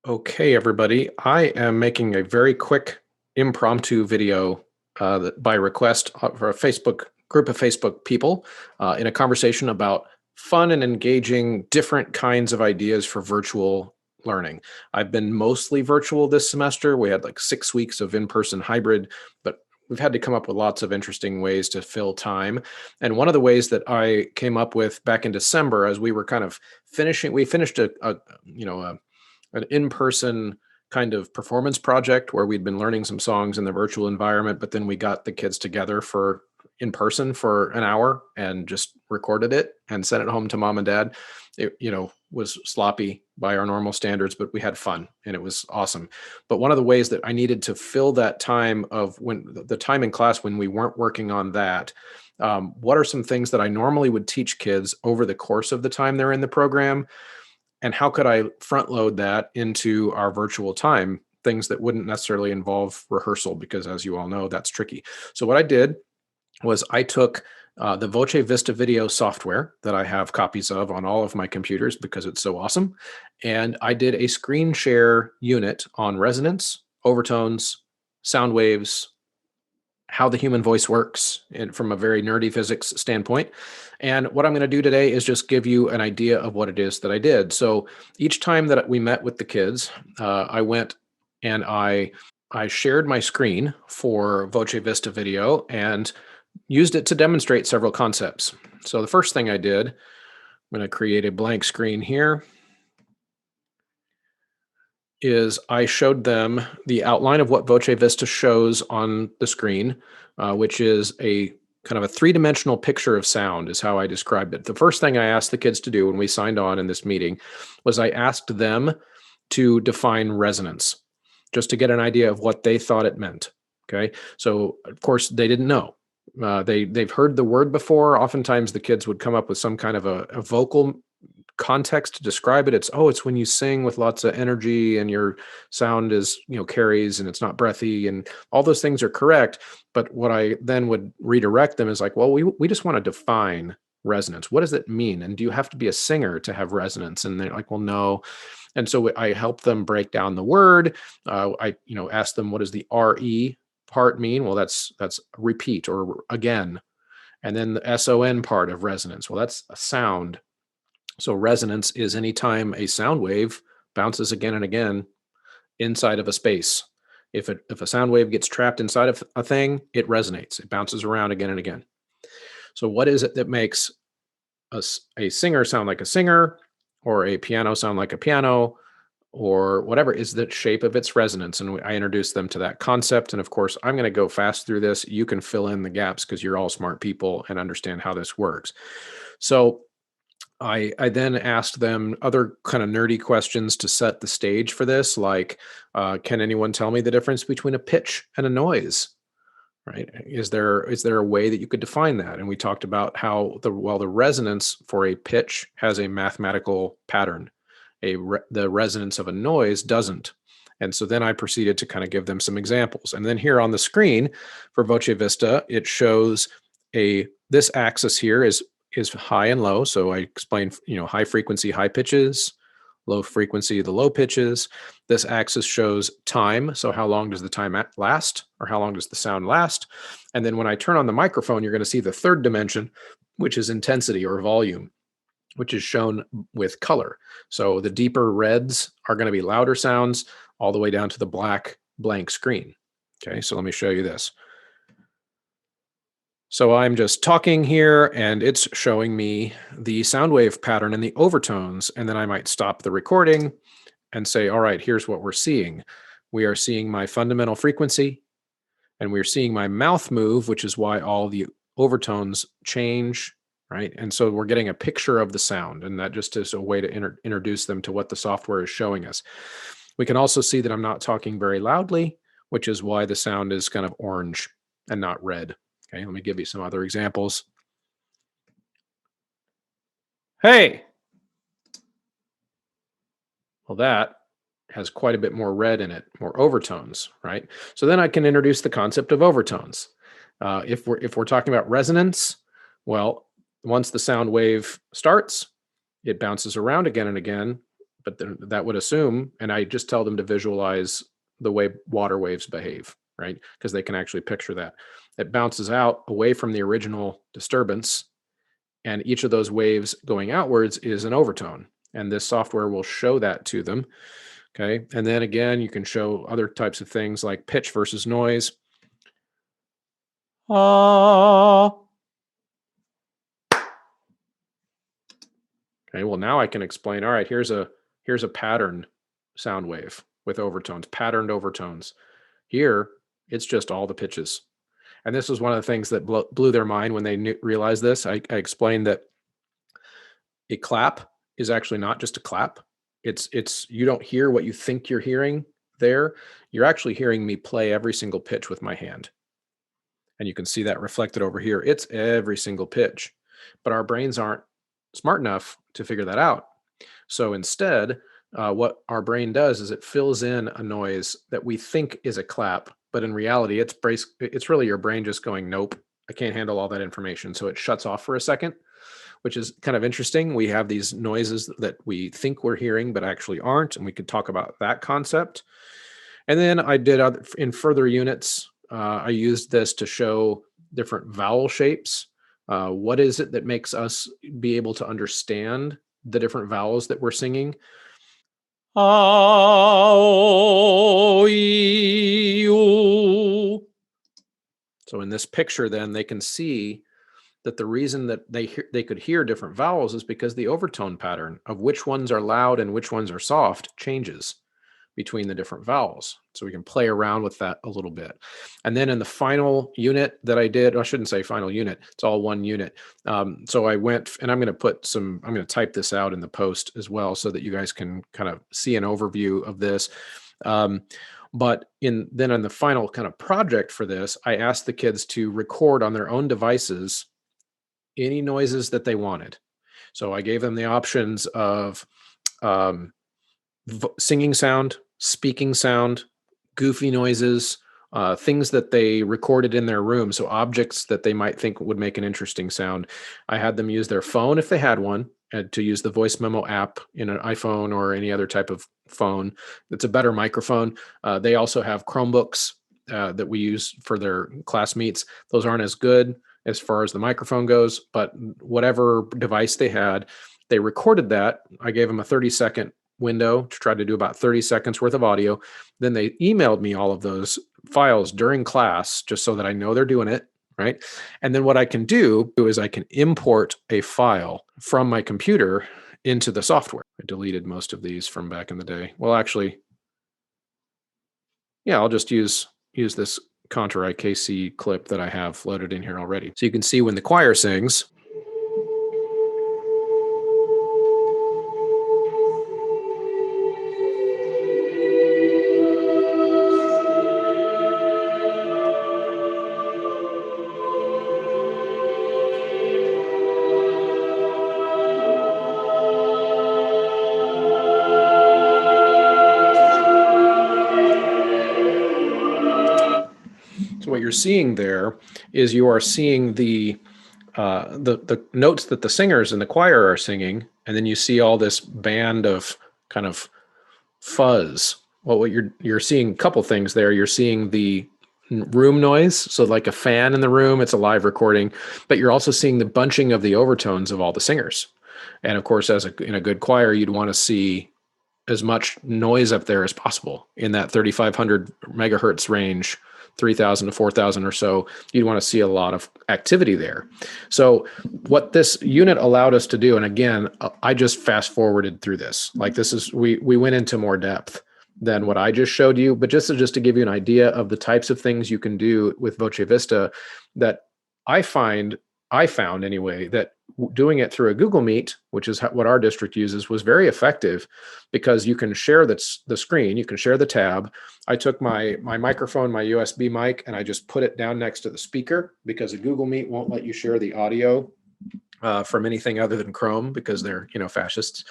Okay, everybody. I am making a very quick impromptu video by request for a Facebook group of Facebook people in a conversation about fun and engaging different kinds of ideas for virtual learning. I've been mostly virtual this semester. We had like 6 weeks of in-person hybrid, but we've had to come up with lots of interesting ways to fill time. And one of the ways that I came up with back in December, as we were kind of we finished an in-person kind of performance project where we'd been learning some songs in the virtual environment, but then we got the kids together for in person for an hour and just recorded it and sent it home to mom and dad. It was sloppy by our normal standards, but we had fun and it was awesome. But one of the ways that I needed to fill that time of when the time in class when we weren't working on that, what are some things that I normally would teach kids over the course of the time they're in the program, and how could I front load that into our virtual time, things that wouldn't necessarily involve rehearsal, because as you all know, that's tricky. So what I did was I took the Voce Vista video software that I have copies of on all of my computers because it's so awesome. And I did a screen share unit on resonance, overtones, sound waves, how the human voice works and from a very nerdy physics standpoint. And what I'm going to do today is just give you an idea of what it is that I did. So each time that we met with the kids, I went and I shared my screen for Voce Vista video and used it to demonstrate several concepts. So the first thing I did, I'm going to create a blank screen here, is I showed them the outline of what Voce Vista shows on the screen, which is a kind of a three-dimensional picture of sound is how I described it. The first thing I asked the kids to do when we signed on in this meeting was I asked them to define resonance, just to get an idea of what they thought it meant. Okay, so of course they didn't know. They've heard the word before. Oftentimes the kids would come up with some kind of a vocal context to describe it. It's when you sing with lots of energy and your sound is carries and it's not breathy, and all those things are correct. But what I then would redirect them is like, well, we just want to define resonance. What does it mean? And do you have to be a singer to have resonance? And they're like, well, no. And so I help them break down the word. I ask them, what does the RE part mean? Well, that's repeat or again. And then the SON part of resonance, well, that's a sound. So resonance is anytime a sound wave bounces again and again inside of a space. If a sound wave gets trapped inside of a thing, it resonates. It bounces around again and again. So what is it that makes a singer sound like a singer, or a piano sound like a piano, or whatever is the shape of its resonance? And I introduced them to that concept. And of course, I'm going to go fast through this. You can fill in the gaps because you're all smart people and understand how this works. So I then asked them other kind of nerdy questions to set the stage for this, like, can anyone tell me the difference between a pitch and a noise? Right? Is there a way that you could define that? And we talked about how the resonance for a pitch has a mathematical pattern, the resonance of a noise doesn't. And so then I proceeded to kind of give them some examples. And then here on the screen for Voce Vista, it shows this axis here is high and low. So I explained, high frequency, high pitches, low frequency, the low pitches. This axis shows time. So how long does the time last, or how long does the sound last? And then when I turn on the microphone, you're going to see the third dimension, which is intensity or volume, which is shown with color. So the deeper reds are going to be louder sounds, all the way down to the black blank screen. Okay, so let me show you this. So I'm just talking here and it's showing me the sound wave pattern and the overtones. And then I might stop the recording and say, all right, here's what we're seeing. We are seeing my fundamental frequency, and we're seeing my mouth move, which is why all the overtones change, right? And so we're getting a picture of the sound, and that just is a way to introduce them to what the software is showing us. We can also see that I'm not talking very loudly, which is why the sound is kind of orange and not red. Okay, let me give you some other examples. Hey! Well, that has quite a bit more red in it, more overtones, right? So then I can introduce the concept of overtones. If we're talking about resonance, well, once the sound wave starts, it bounces around again and again but then that would assume, and I just tell them to visualize the way water waves behave, right? Because they can actually picture that. It bounces out away from the original disturbance, and each of those waves going outwards is an overtone. And this software will show that to them. Okay. And then again, you can show other types of things like pitch versus noise. Okay, well now I can explain, all right, here's a pattern sound wave with overtones, patterned overtones. Here, it's just all the pitches. And this was one of the things that blew their mind when they realized this. I explained that a clap is actually not just a clap. It's you don't hear what you think you're hearing there. You're actually hearing me play every single pitch with my hand. And you can see that reflected over here. It's every single pitch. But our brains aren't smart enough to figure that out. So instead, what our brain does is it fills in a noise that we think is a clap, but in reality, it's really your brain just going, nope, I can't handle all that information. So it shuts off for a second, which is kind of interesting. We have these noises that we think we're hearing, but actually aren't. And we could talk about that concept. And then I did in further units, I used this to show different vowel shapes. What is it that makes us be able to understand the different vowels that we're singing? So in this picture, then they can see that the reason that they could hear different vowels is because the overtone pattern of which ones are loud and which ones are soft changes between the different vowels. So we can play around with that a little bit. And then in the final unit that I did, I shouldn't say final unit, it's all one unit. So I went, and I'm going to type this out in the post as well so that you guys can kind of see an overview of this. But then in the final kind of project for this, I asked the kids to record on their own devices any noises that they wanted. So I gave them the options of singing sound, speaking sound, goofy noises, things that they recorded in their room. So objects that they might think would make an interesting sound. I had them use their phone if they had one, to use the voice memo app in an iPhone or any other type of phone. It's a better microphone. They also have Chromebooks that we use for their class meets. Those aren't as good as far as the microphone goes, but whatever device they had, they recorded that. I gave them a 30-second window to try to do about 30 seconds worth of audio. Then they emailed me all of those files during class just so that I know they're doing it, right? And then what I can do is I can import a file from my computer into the software. I deleted most of these from back in the day. Well, actually, yeah, I'll just use this Contour IKC clip that I have loaded in here already. So you can see when the choir sings, so what you're seeing there is you are seeing the notes that the singers in the choir are singing, and then you see all this band of kind of fuzz. Well, what you're seeing a couple things there. You're seeing the room noise, so like a fan in the room, it's a live recording, but you're also seeing the bunching of the overtones of all the singers. And of course, in a good choir, you'd want to see as much noise up there as possible in that 3,500 megahertz range, 3,000 to 4,000 or so. You'd want to see a lot of activity there. So what this unit allowed us to do, and again, I just fast forwarded through this. Like we went into more depth than what I just showed you, but just to give you an idea of the types of things you can do with Voce Vista that I found anyway, that doing it through a Google Meet, which is what our district uses, was very effective because you can share the screen, you can share the tab. I took my microphone, my USB mic, and I just put it down next to the speaker because a Google Meet won't let you share the audio from anything other than Chrome because they're, fascists.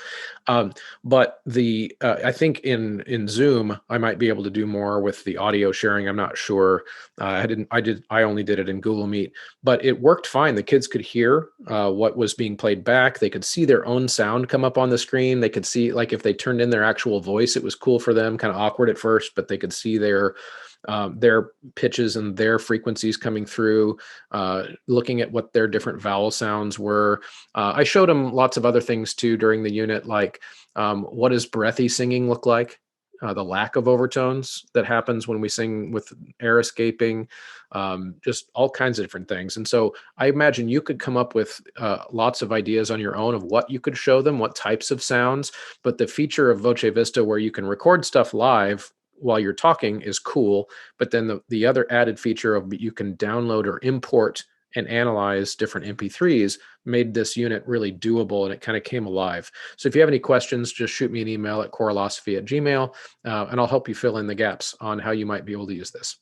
Um, but I think in Zoom, I might be able to do more with the audio sharing. I'm not sure. I only did it in Google Meet, but it worked fine. The kids could hear what was being played back. They could see their own sound come up on the screen. They could see, like, if they turned in their actual voice, it was cool for them, kind of awkward at first, but they could see their pitches and their frequencies coming through, looking at what their different vowel sounds were. I showed them lots of other things too during the unit, like what does breathy singing look like? The lack of overtones that happens when we sing with air escaping, just all kinds of different things. And so I imagine you could come up with lots of ideas on your own of what you could show them, what types of sounds. But the feature of Voce Vista where you can record stuff live while you're talking is cool. But then the other added feature of you can download or import and analyze different MP3s made this unit really doable, and it kind of came alive. So if you have any questions, just shoot me an email at coralosophy@gmail.com, and I'll help you fill in the gaps on how you might be able to use this.